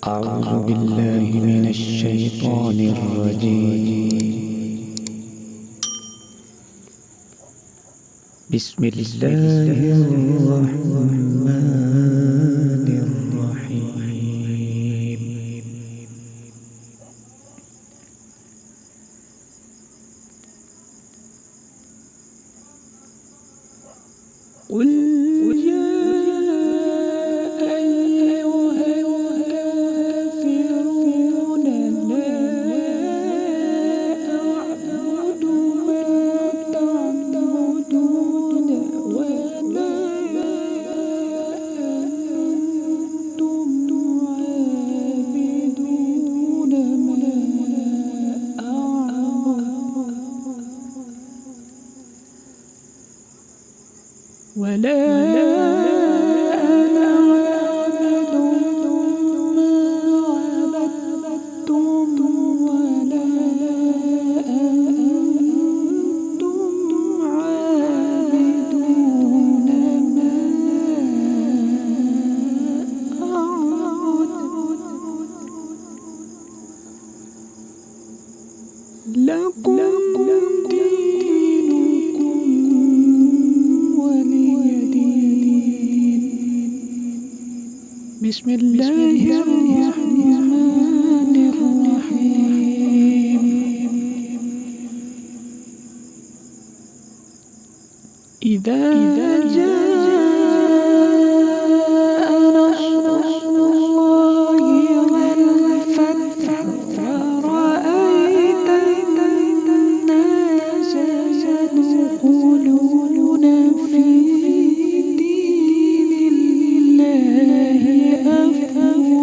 أعوذ بالله من الشيطان الرجيم. بسم الله الرحمن الرحيم. قل يا أيها الكافرون لا أعبد ما تعبدون ولا أنتم عابدون ما أعبد ولا أنا عابد ما عبدتم ولا أنتم عابدون ما أعبد لكم دينكم ولي دين. بسم الله الرحمن الرحيم. إذا جاء نصر الله والفتح ورأيت الناس يدخلون في دين الله أفواجا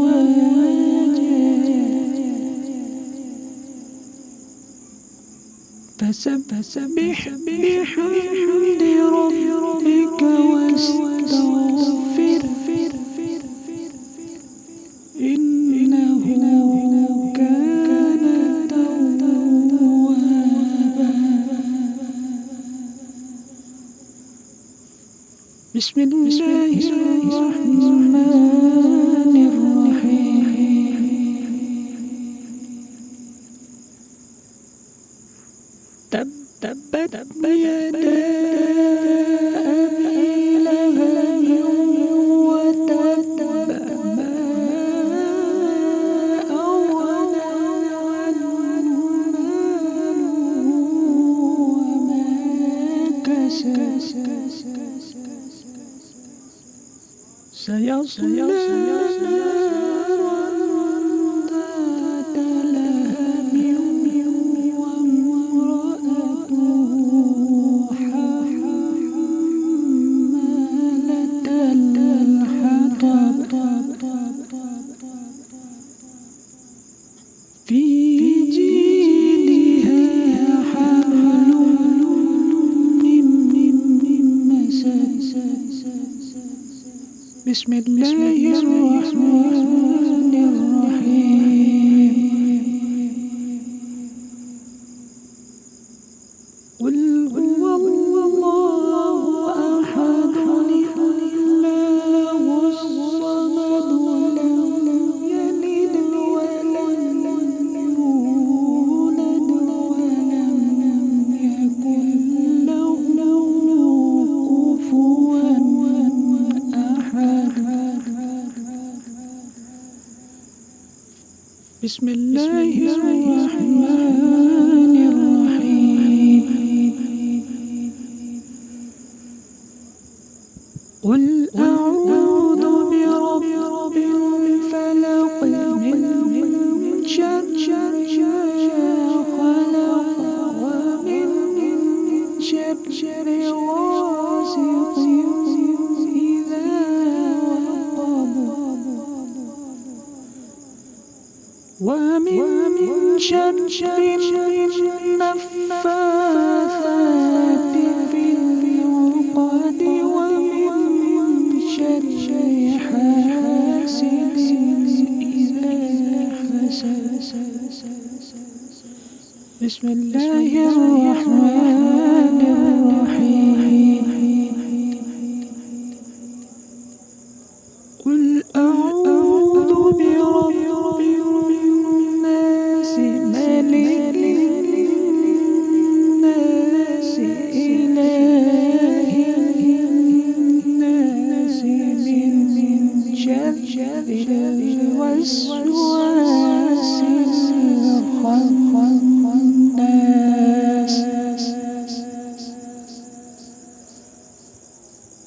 فسبح بحمد ربك واستغفره إنه كان توابا. بسم الله الرحمن الرحيم. تبت يدا أبي لهب وتب ما أغنى عنه ماله وما كسب سيصلى نارا ذات لهب وامرأته حمالة الحطب في جيدها حبل من مسد. بسم الله الرحمن الرحيم. قل هو الله أحد الله الصمد لم يلد ولم يولد ولم يكن له كفوا أحد. بسم الله الرحمن الرحيم. قل أعوذ برب الفلق من شر ما خلق ومن شر غاسق إذا وقب ومن شر النفاثات في العقد ومن شر حاسد إذا حسد. بسم الله الرحمن الرحيم. قل أعوذ برب الوسواس الخناس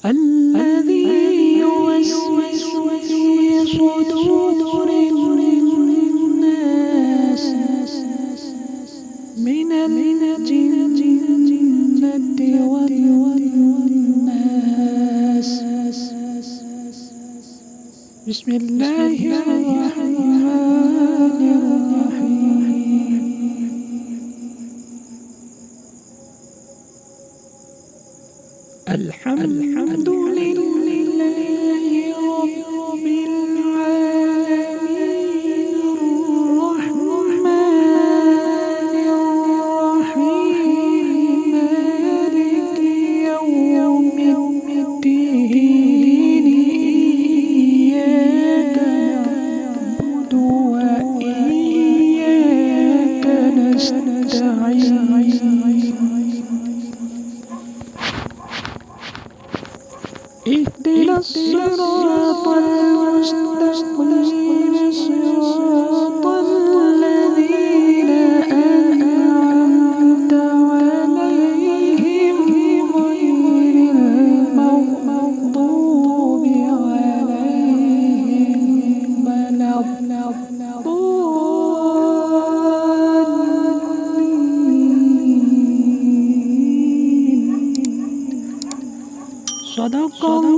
الذي يوسوس في صدور الناس من الجنة والناس. بسم الله الرحمن الرحيم. الحمد لله رب العالمين الرحمن الرحيم مالك يوم الدين إياك نعبد وإياك نستعين اهدنا الصراط المستقيم صراط الذين أنعمت عليهم غير المغضوب عليهم ولا الضالين. صدق الله